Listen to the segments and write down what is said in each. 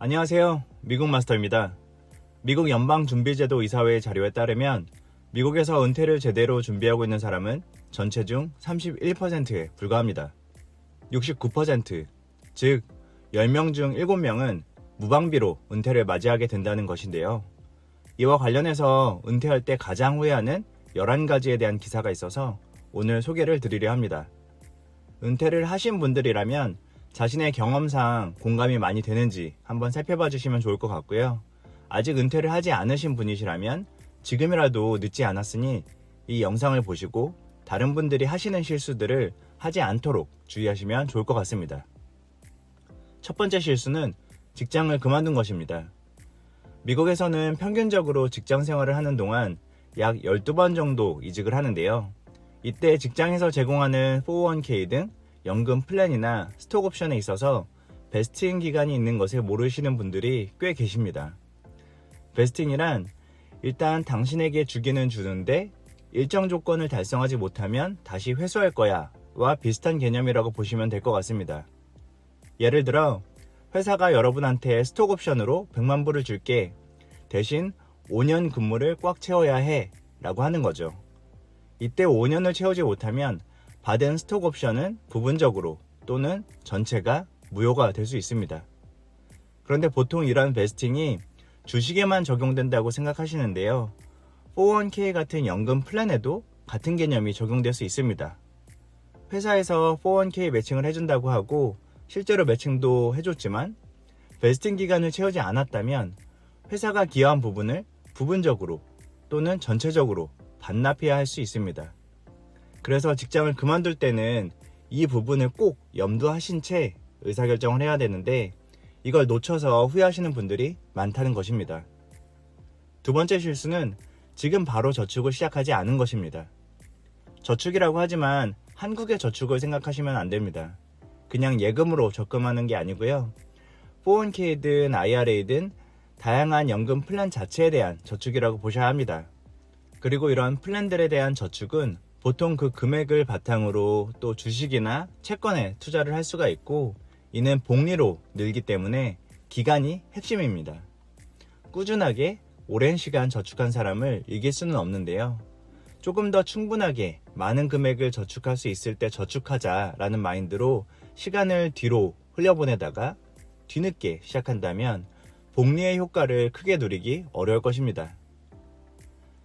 안녕하세요. 미국 마스터입니다. 미국 연방준비제도 이사회의 자료에 따르면 미국에서 은퇴를 제대로 준비하고 있는 사람은 전체 중 31%에 불과합니다. 69%, 즉 10명 중 7명은 무방비로 은퇴를 맞이하게 된다는 것인데요. 이와 관련해서 은퇴할 때 가장 후회하는 11가지에 대한 기사가 있어서 오늘 소개를 드리려 합니다. 은퇴를 하신 분들이라면 자신의 경험상 공감이 많이 되는지 한번 살펴봐 주시면 좋을 것 같고요. 아직 은퇴를 하지 않으신 분이시라면 지금이라도 늦지 않았으니 이 영상을 보시고 다른 분들이 하시는 실수들을 하지 않도록 주의하시면 좋을 것 같습니다. 첫 번째 실수는 직장을 그만둔 것입니다. 미국에서는 평균적으로 직장 생활을 하는 동안 약 12번 정도 이직을 하는데요. 이때 직장에서 제공하는 401k 등 연금 플랜이나 스톡 옵션에 있어서 베스팅 기간이 있는 것을 모르시는 분들이 꽤 계십니다. 베스팅이란 일단 당신에게 주기는 주는데 일정 조건을 달성하지 못하면 다시 회수할 거야 와 비슷한 개념이라고 보시면 될 것 같습니다. 예를 들어 회사가 여러분한테 스톡 옵션으로 100만 불을 줄게, 대신 5년 근무를 꽉 채워야 해 라고 하는 거죠. 이때 5년을 채우지 못하면 받은 스톡 옵션은 부분적으로 또는 전체가 무효가 될 수 있습니다. 그런데 보통 이런 베스팅이 주식에만 적용된다고 생각하시는데요. 401k 같은 연금 플랜에도 같은 개념이 적용될 수 있습니다. 회사에서 401k 매칭을 해준다고 하고 실제로 매칭도 해줬지만 베스팅 기간을 채우지 않았다면 회사가 기여한 부분을 부분적으로 또는 전체적으로 반납해야 할 수 있습니다. 그래서 직장을 그만둘 때는 이 부분을 꼭 염두하신 채 의사결정을 해야 되는데 이걸 놓쳐서 후회하시는 분들이 많다는 것입니다. 두 번째 실수는 지금 바로 저축을 시작하지 않은 것입니다. 저축이라고 하지만 한국의 저축을 생각하시면 안 됩니다. 그냥 예금으로 적금하는 게 아니고요. 401k든 IRA든 다양한 연금 플랜 자체에 대한 저축이라고 보셔야 합니다. 그리고 이런 플랜들에 대한 저축은 보통 그 금액을 바탕으로 또 주식이나 채권에 투자를 할 수가 있고 이는 복리로 늘기 때문에 기간이 핵심입니다. 꾸준하게 오랜 시간 저축한 사람을 이길 수는 없는데요. 조금 더 충분하게 많은 금액을 저축할 수 있을 때 저축하자라는 마인드로 시간을 뒤로 흘려보내다가 뒤늦게 시작한다면 복리의 효과를 크게 누리기 어려울 것입니다.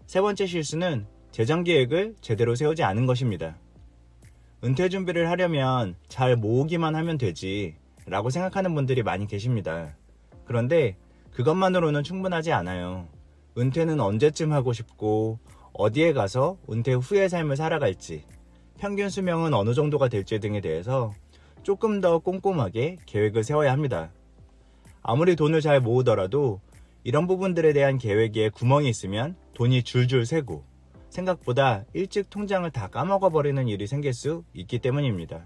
세 번째 실수는 재정 계획을 제대로 세우지 않은 것입니다. 은퇴 준비를 하려면 잘 모으기만 하면 되지 라고 생각하는 분들이 많이 계십니다. 그런데 그것만으로는 충분하지 않아요. 은퇴는 언제쯤 하고 싶고 어디에 가서 은퇴 후의 삶을 살아갈지, 평균 수명은 어느 정도가 될지 등에 대해서 조금 더 꼼꼼하게 계획을 세워야 합니다. 아무리 돈을 잘 모으더라도 이런 부분들에 대한 계획에 구멍이 있으면 돈이 줄줄 새고 생각보다 일찍 통장을 다 까먹어버리는 일이 생길 수 있기 때문입니다.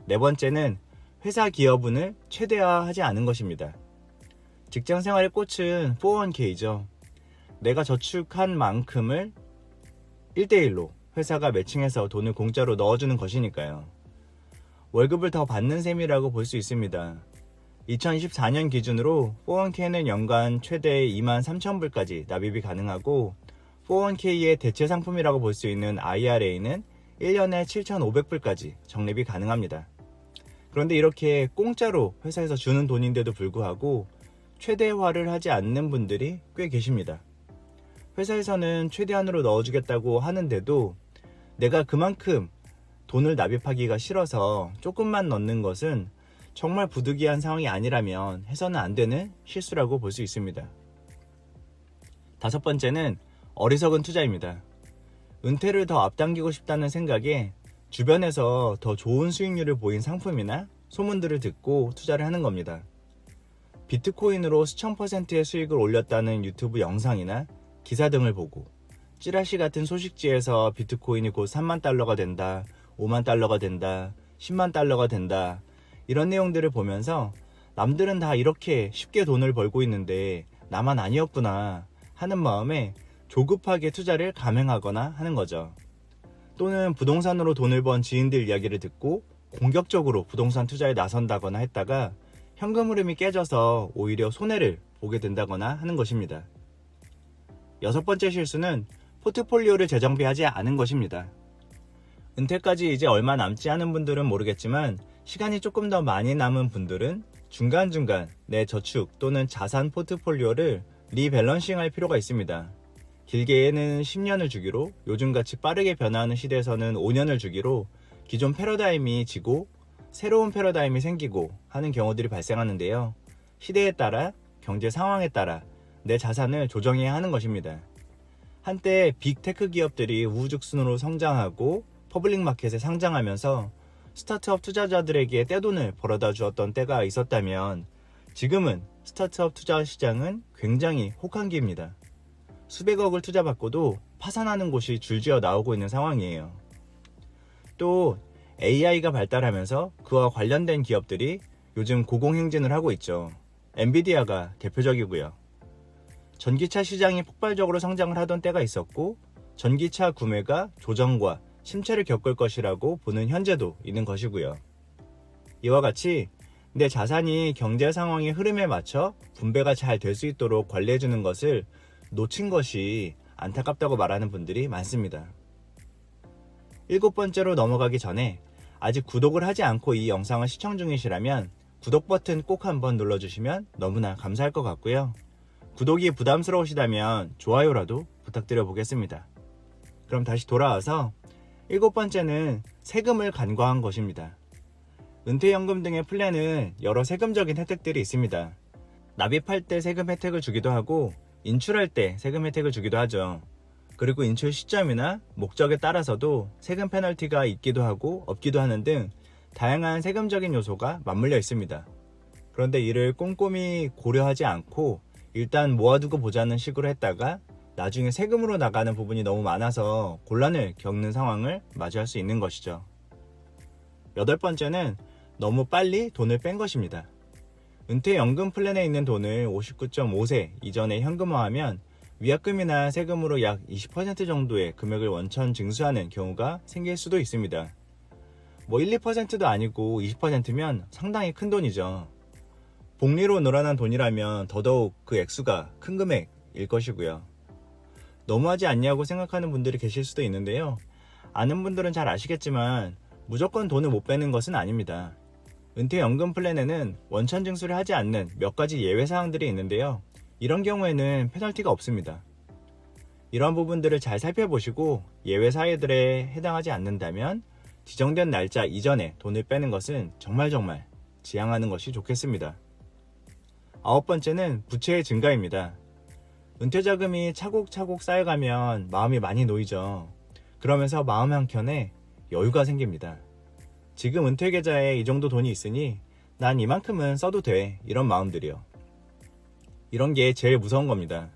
네 번째는 회사 기여분을 최대화하지 않은 것입니다. 직장 생활의 꽃은 401k죠. 내가 저축한 만큼을 1대1로 회사가 매칭해서 돈을 공짜로 넣어주는 것이니까요. 월급을 더 받는 셈이라고 볼 수 있습니다. 2024년 기준으로 401k는 연간 최대 23,000불까지 납입이 가능하고 401k의 대체 상품이라고 볼 수 있는 IRA는 1년에 7,500불까지 적립이 가능합니다. 그런데 이렇게 공짜로 회사에서 주는 돈인데도 불구하고 최대화를 하지 않는 분들이 꽤 계십니다. 회사에서는 최대한으로 넣어주겠다고 하는데도 내가 그만큼 돈을 납입하기가 싫어서 조금만 넣는 것은 정말 부득이한 상황이 아니라면 해서는 안 되는 실수라고 볼 수 있습니다. 다섯 번째는 어리석은 투자입니다. 은퇴를 더 앞당기고 싶다는 생각에 주변에서 더 좋은 수익률을 보인 상품이나 소문들을 듣고 투자를 하는 겁니다. 비트코인으로 수천 %의 수익을 올렸다는 유튜브 영상이나 기사 등을 보고 찌라시 같은 소식지에서 비트코인이 곧 3만 달러가 된다, 5만 달러가 된다, 10만 달러가 된다 이런 내용들을 보면서 남들은 다 이렇게 쉽게 돈을 벌고 있는데 나만 아니었구나 하는 마음에 조급하게 투자를 감행하거나 하는 거죠. 또는 부동산으로 돈을 번 지인들 이야기를 듣고 공격적으로 부동산 투자에 나선다거나 했다가 현금 흐름이 깨져서 오히려 손해를 보게 된다거나 하는 것입니다. 여섯 번째 실수는 포트폴리오를 재정비하지 않은 것입니다. 은퇴까지 이제 얼마 남지 않은 분들은 모르겠지만 시간이 조금 더 많이 남은 분들은 중간중간 내 저축 또는 자산 포트폴리오를 리밸런싱할 필요가 있습니다. 길게는 10년을 주기로, 요즘같이 빠르게 변화하는 시대에서는 5년을 주기로 기존 패러다임이 지고 새로운 패러다임이 생기고 하는 경우들이 발생하는데요. 시대에 따라, 경제 상황에 따라 내 자산을 조정해야 하는 것입니다. 한때 빅테크 기업들이 우후죽순으로 성장하고 퍼블릭 마켓에 상장하면서 스타트업 투자자들에게 떼돈을 벌어다 주었던 때가 있었다면 지금은 스타트업 투자 시장은 굉장히 혹한기입니다. 수백억을 투자받고도 파산하는 곳이 줄지어 나오고 있는 상황이에요. 또 AI가 발달하면서 그와 관련된 기업들이 요즘 고공행진을 하고 있죠. 엔비디아가 대표적이고요. 전기차 시장이 폭발적으로 성장을 하던 때가 있었고 전기차 구매가 조정과 침체를 겪을 것이라고 보는 현재도 있는 것이고요. 이와 같이 내 자산이 경제 상황의 흐름에 맞춰 분배가 잘 될 수 있도록 관리해주는 것을 놓친 것이 안타깝다고 말하는 분들이 많습니다. 일곱 번째로 넘어가기 전에 아직 구독을 하지 않고 이 영상을 시청 중이시라면 구독 버튼 꼭 한번 눌러주시면 너무나 감사할 것 같고요. 구독이 부담스러우시다면 좋아요라도 부탁드려 보겠습니다. 그럼 다시 돌아와서 일곱 번째는 세금을 간과한 것입니다. 은퇴연금 등의 플랜은 여러 세금적인 혜택들이 있습니다. 납입할 때 세금 혜택을 주기도 하고 인출할 때 세금 혜택을 주기도 하죠. 그리고 인출 시점이나 목적에 따라서도 세금 페널티가 있기도 하고 없기도 하는 등 다양한 세금적인 요소가 맞물려 있습니다. 그런데 이를 꼼꼼히 고려하지 않고 일단 모아두고 보자는 식으로 했다가 나중에 세금으로 나가는 부분이 너무 많아서 곤란을 겪는 상황을 맞이할 수 있는 것이죠. 여덟 번째는 너무 빨리 돈을 뺀 것입니다. 은퇴연금 플랜에 있는 돈을 59.5세 이전에 현금화하면 위약금이나 세금으로 약 20% 정도의 금액을 원천 징수하는 경우가 생길 수도 있습니다. 1, 2%도 아니고 20%면 상당히 큰 돈이죠. 복리로 늘어난 돈이라면 더더욱 그 액수가 큰 금액일 것이고요. 너무하지 않냐고 생각하는 분들이 계실 수도 있는데요. 아는 분들은 잘 아시겠지만 무조건 돈을 못 빼는 것은 아닙니다. 은퇴연금 플랜에는 원천 징수를 하지 않는 몇 가지 예외 사항들이 있는데요. 이런 경우에는 페널티가 없습니다. 이러한 부분들을 잘 살펴보시고 예외 사례들에 해당하지 않는다면 지정된 날짜 이전에 돈을 빼는 것은 정말 지양하는 것이 좋겠습니다. 아홉 번째는 부채의 증가입니다. 은퇴자금이 차곡차곡 쌓여가면 마음이 많이 놓이죠. 그러면서 마음 한켠에 여유가 생깁니다. 지금 은퇴계좌에 이 정도 돈이 있으니 난 이만큼은 써도 돼, 이런 마음들이요. 이런 게 제일 무서운 겁니다.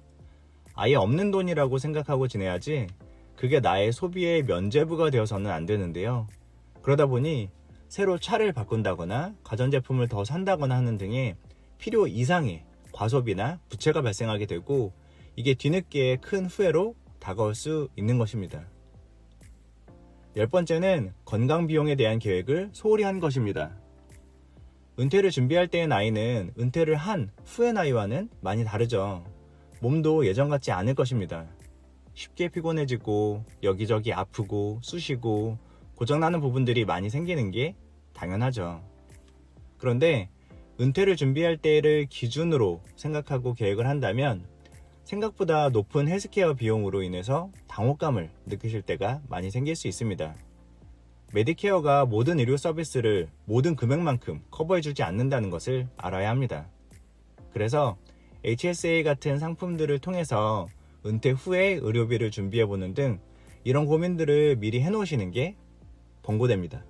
아예 없는 돈이라고 생각하고 지내야지 그게 나의 소비의 면죄부가 되어서는 안 되는데요. 그러다 보니 새로 차를 바꾼다거나 가전제품을 더 산다거나 하는 등의 필요 이상의 과소비나 부채가 발생하게 되고 이게 뒤늦게 큰 후회로 다가올 수 있는 것입니다. 열 번째는 건강 비용에 대한 계획을 소홀히 한 것입니다. 은퇴를 준비할 때의 나이는 은퇴를 한 후의 나이와는 많이 다르죠. 몸도 예전 같지 않을 것입니다. 쉽게 피곤해지고 여기저기 아프고 쑤시고 고장나는 부분들이 많이 생기는 게 당연하죠. 그런데 은퇴를 준비할 때를 기준으로 생각하고 계획을 한다면 생각보다 높은 헬스케어 비용으로 인해서 당혹감을 느끼실 때가 많이 생길 수 있습니다. 메디케어가 모든 의료 서비스를 모든 금액만큼 커버해주지 않는다는 것을 알아야 합니다. 그래서 HSA 같은 상품들을 통해서 은퇴 후에 의료비를 준비해보는 등 이런 고민들을 미리 해놓으시는 게 권고됩니다.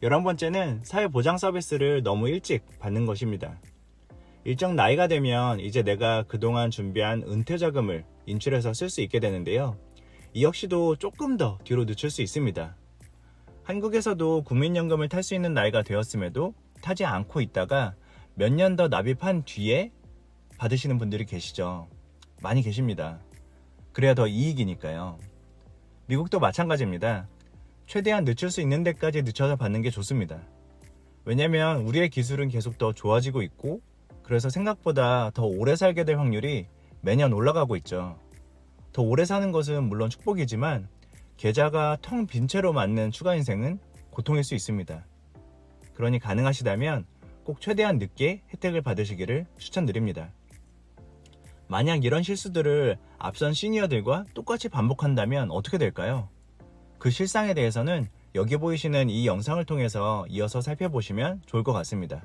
11번째는 사회보장 서비스를 너무 일찍 받는 것입니다. 일정 나이가 되면 이제 내가 그동안 준비한 은퇴자금을 인출해서 쓸 수 있게 되는데요. 이 역시도 조금 더 뒤로 늦출 수 있습니다. 한국에서도 국민연금을 탈 수 있는 나이가 되었음에도 타지 않고 있다가 몇 년 더 납입한 뒤에 받으시는 분들이 계시죠. 많이 계십니다. 그래야 더 이익이니까요. 미국도 마찬가지입니다. 최대한 늦출 수 있는 데까지 늦춰서 받는 게 좋습니다. 왜냐면 우리의 기술은 계속 더 좋아지고 있고, 그래서 생각보다 더 오래 살게 될 확률이 매년 올라가고 있죠. 더 오래 사는 것은 물론 축복이지만 계좌가 텅 빈 채로 맞는 추가 인생은 고통일 수 있습니다. 그러니 가능하시다면 꼭 최대한 늦게 혜택을 받으시기를 추천드립니다. 만약 이런 실수들을 앞선 시니어들과 똑같이 반복한다면 어떻게 될까요? 그 실상에 대해서는 여기 보이시는 이 영상을 통해서 이어서 살펴보시면 좋을 것 같습니다.